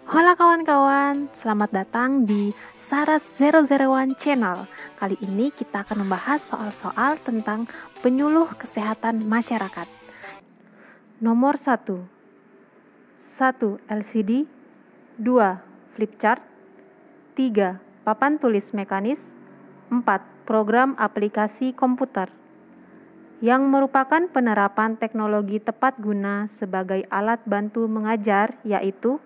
Halo kawan-kawan, selamat datang di Saras 001 Channel. Kali ini kita akan membahas soal-soal tentang penyuluh kesehatan masyarakat. Nomor 1. 1. LCD 2. Flipchart 3. Papan tulis mekanis 4. Program aplikasi komputer yang merupakan penerapan teknologi tepat guna sebagai alat bantu mengajar, yaitu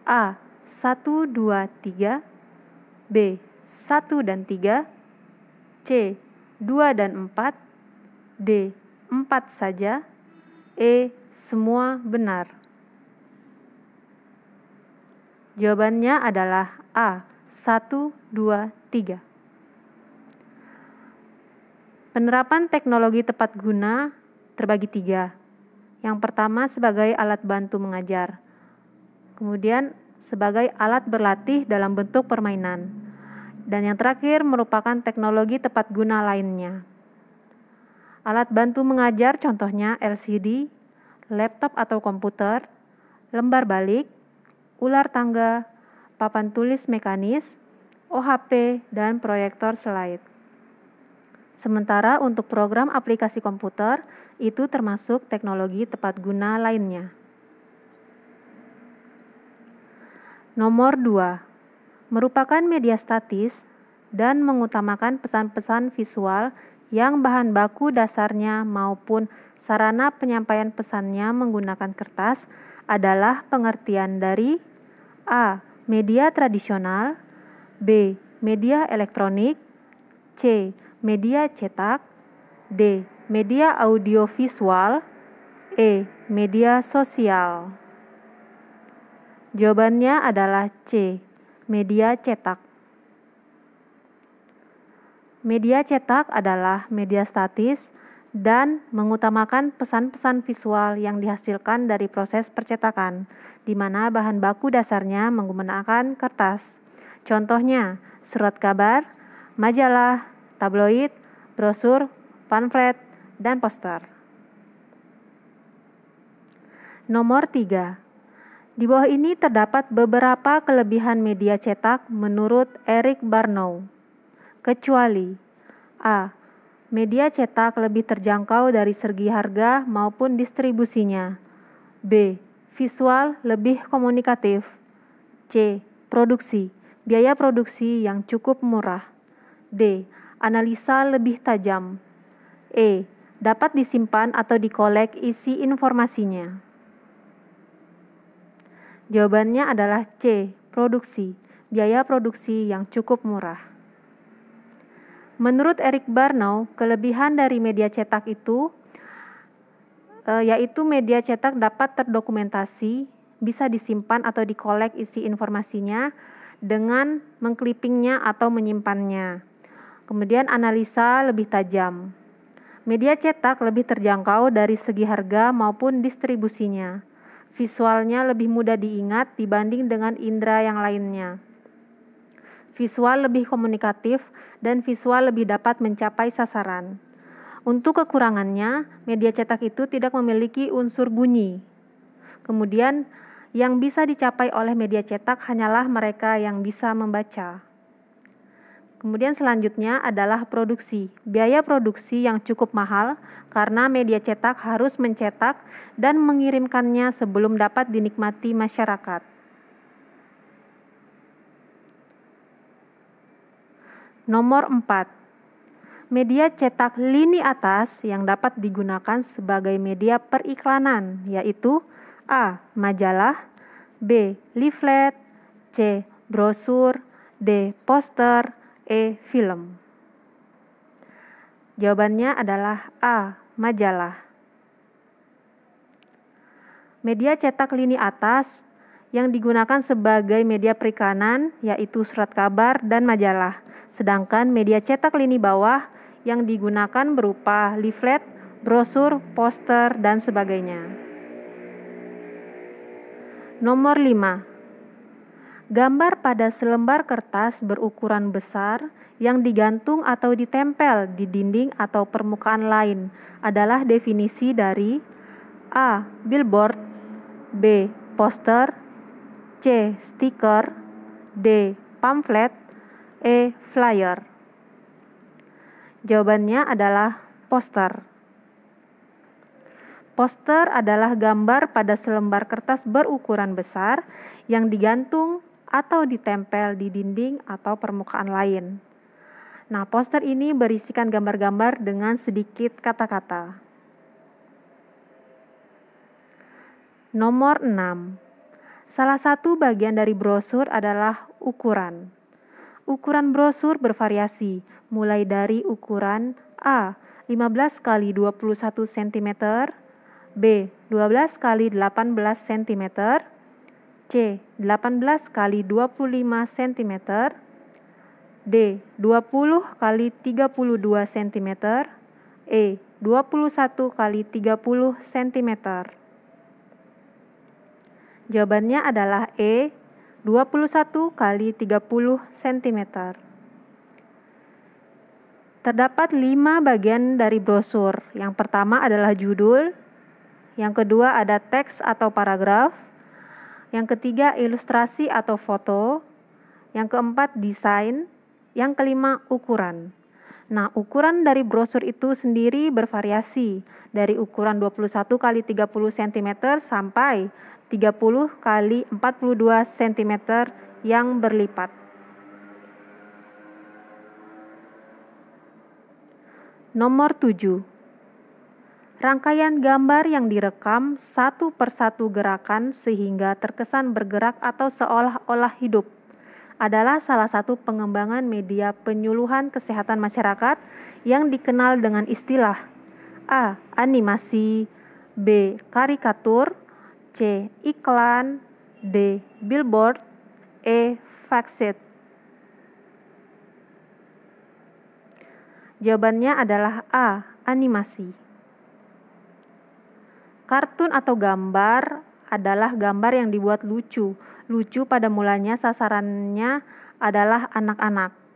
A. 1, 2, 3 B. 1 dan 3 C. 2 dan 4 D. 4 saja E. Semua benar. Jawabannya adalah A. 1, 2, 3. Penerapan teknologi tepat guna terbagi 3. Yang pertama sebagai alat bantu mengajar. Kemudian sebagai alat berlatih dalam bentuk permainan. Dan yang terakhir merupakan teknologi tepat guna lainnya. Alat bantu mengajar contohnya LCD, laptop atau komputer, lembar balik, ular tangga, papan tulis mekanis, OHP, dan proyektor slide. Sementara untuk program aplikasi komputer, itu termasuk teknologi tepat guna lainnya. Nomor 2. Merupakan media statis dan mengutamakan pesan-pesan visual yang bahan baku dasarnya maupun sarana penyampaian pesannya menggunakan kertas adalah pengertian dari A. Media tradisional B. Media elektronik C. Media cetak D. Media audiovisual E. Media sosial. Jawabannya adalah C. Media cetak. Media cetak adalah media statis dan mengutamakan pesan-pesan visual yang dihasilkan dari proses percetakan, di mana bahan baku dasarnya menggunakan kertas. Contohnya, surat kabar, majalah, tabloid, brosur, pamflet, dan poster. Nomor 3. Di bawah ini terdapat beberapa kelebihan media cetak menurut Eric Barnow. Kecuali A. Media cetak lebih terjangkau dari segi harga maupun distribusinya. B. Visual lebih komunikatif. C. Produksi. Biaya produksi yang cukup murah. D. Analisa lebih tajam. E. Dapat disimpan atau dikolek isi informasinya. Jawabannya adalah C. Produksi. Biaya produksi yang cukup murah. Menurut Eric Barnow, kelebihan dari media cetak itu yaitu media cetak dapat terdokumentasi, bisa disimpan atau dikolek isi informasinya dengan mengklipingnya atau menyimpannya. Kemudian analisa lebih tajam. Media cetak lebih terjangkau dari segi harga maupun distribusinya. Visualnya lebih mudah diingat dibanding dengan indera yang lainnya. Visual lebih komunikatif dan visual lebih dapat mencapai sasaran. Untuk kekurangannya, media cetak itu tidak memiliki unsur bunyi. Kemudian, yang bisa dicapai oleh media cetak hanyalah mereka yang bisa membaca. Kemudian selanjutnya adalah produksi. Biaya produksi yang cukup mahal karena media cetak harus mencetak dan mengirimkannya sebelum dapat dinikmati masyarakat. Nomor 4. Media cetak lini atas yang dapat digunakan sebagai media periklanan, yaitu A. Majalah B. Leaflet C. Brosur D. Poster E. Film. Jawabannya adalah A. Majalah. Media cetak lini atas yang digunakan sebagai media periklanan yaitu surat kabar dan majalah. Sedangkan media cetak lini bawah yang digunakan berupa leaflet, brosur, poster, dan sebagainya. Nomor 5. Gambar pada selembar kertas berukuran besar yang digantung atau ditempel di dinding atau permukaan lain adalah definisi dari A. Billboard B. Poster C. C. Stiker, D. Pamflet, E. Flyer. Jawabannya adalah poster. Poster adalah gambar pada selembar kertas berukuran besar yang digantung atau ditempel di dinding atau permukaan lain. Nah, poster ini berisikan gambar-gambar dengan sedikit kata-kata. Nomor 6. Salah satu bagian dari brosur adalah ukuran. Ukuran brosur bervariasi, mulai dari ukuran A. 15 x 21 cm, B. 12 x 18 cm, C. 18 x 25 cm, D. 20 x 32 cm, E. 21 x 30 cm. Jawabannya adalah E. 21 x 30 cm. Terdapat 5 bagian dari brosur. Yang pertama adalah judul, yang kedua ada teks atau paragraf, yang ketiga ilustrasi atau foto, yang keempat desain, yang kelima ukuran. Nah, ukuran dari brosur itu sendiri bervariasi dari ukuran 21 x 30 cm sampai 30 x 42 cm yang berlipat. Nomor 7. Rangkaian gambar yang direkam satu persatu gerakan sehingga terkesan bergerak atau seolah-olah hidup adalah salah satu pengembangan media penyuluhan kesehatan masyarakat yang dikenal dengan istilah A. Animasi, B. Karikatur, C. Iklan, D. Billboard, E. Faksheet. Jawabannya adalah A. Animasi. Kartun atau gambar adalah gambar yang dibuat lucu. Lucu pada mulanya sasarannya adalah anak-anak.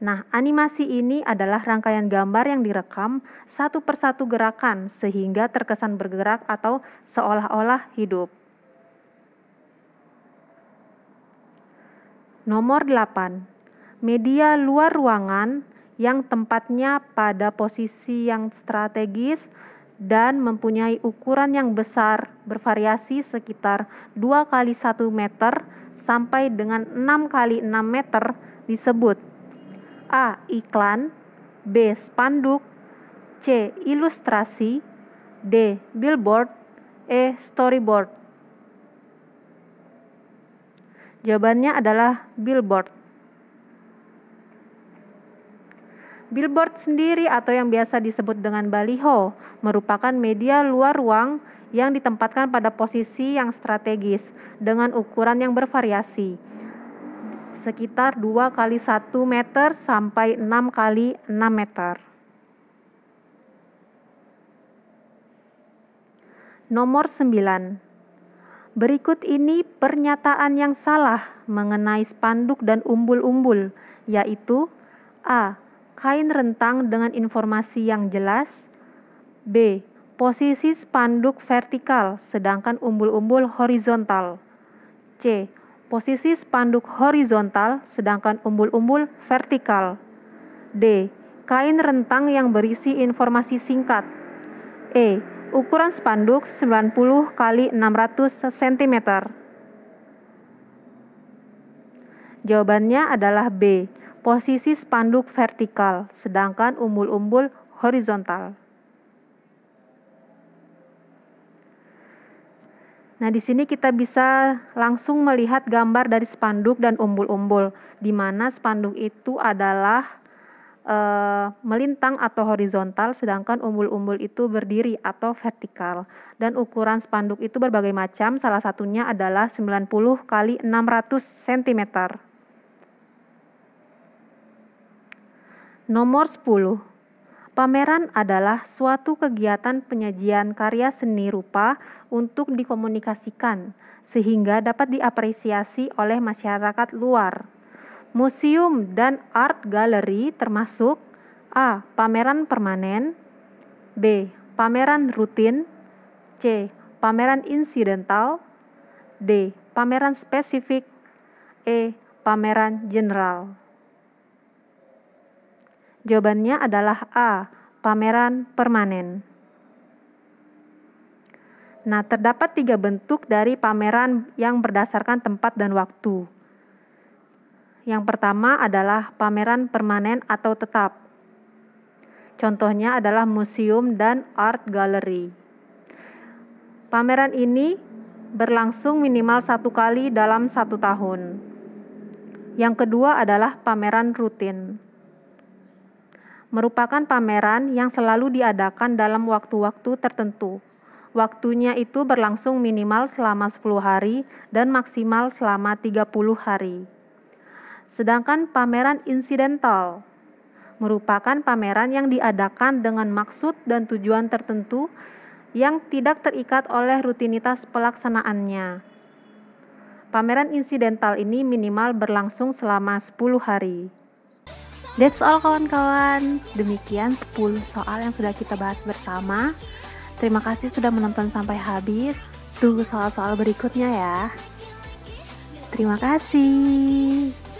Nah, animasi ini adalah rangkaian gambar yang direkam satu persatu gerakan sehingga terkesan bergerak atau seolah-olah hidup. Nomor 8. Media luar ruangan yang tempatnya pada posisi yang strategis dan mempunyai ukuran yang besar bervariasi sekitar 2 x 1 meter sampai dengan 6 x 6 meter disebut A. Iklan, B. Spanduk, C. Ilustrasi, D. Billboard, E. Storyboard. Jawabannya adalah billboard. Billboard sendiri atau yang biasa disebut dengan baliho merupakan media luar ruang yang ditempatkan pada posisi yang strategis dengan ukuran yang bervariasi sekitar 2 x 1 meter sampai 6 x 6 meter. Nomor 9. Berikut ini pernyataan yang salah mengenai spanduk dan umbul-umbul, yaitu A. Kain rentang dengan informasi yang jelas, B. Posisi spanduk vertikal sedangkan umbul-umbul horizontal, C. Posisi spanduk horizontal sedangkan umbul-umbul vertikal, D. Kain rentang yang berisi informasi singkat, E. Ukuran spanduk 90 x 600 cm. Jawabannya adalah B. Posisi spanduk vertikal, sedangkan umbul-umbul horizontal. Nah, di sini kita bisa langsung melihat gambar dari spanduk dan umbul-umbul, di mana spanduk itu adalah melintang atau horizontal, sedangkan umbul-umbul itu berdiri atau vertikal. Dan ukuran spanduk itu berbagai macam, salah satunya adalah 90 x 600 cm. Nomor 10. Pameran adalah suatu kegiatan penyajian karya seni rupa untuk dikomunikasikan, sehingga dapat diapresiasi oleh masyarakat luar. Museum dan art gallery termasuk A. Pameran permanen, B. Pameran rutin, C. Pameran insidental, D. pameran spesifik, E. pameran general. Jawabannya adalah A. pameran permanen. Nah, terdapat 3 bentuk dari pameran yang berdasarkan tempat dan waktu. Yang pertama adalah pameran permanen atau tetap. Contohnya adalah museum dan art gallery. Pameran ini berlangsung minimal 1 kali dalam 1 tahun. Yang kedua adalah pameran rutin. Merupakan pameran yang selalu diadakan dalam waktu-waktu tertentu. Waktunya itu berlangsung minimal selama 10 hari dan maksimal selama 30 hari. Sedangkan pameran insidental merupakan pameran yang diadakan dengan maksud dan tujuan tertentu yang tidak terikat oleh rutinitas pelaksanaannya. Pameran insidental ini minimal berlangsung selama 10 hari. That's all kawan-kawan. Demikian 10 soal yang sudah kita bahas bersama. Terima kasih sudah menonton sampai habis. Tunggu soal-soal berikutnya ya. Terima kasih.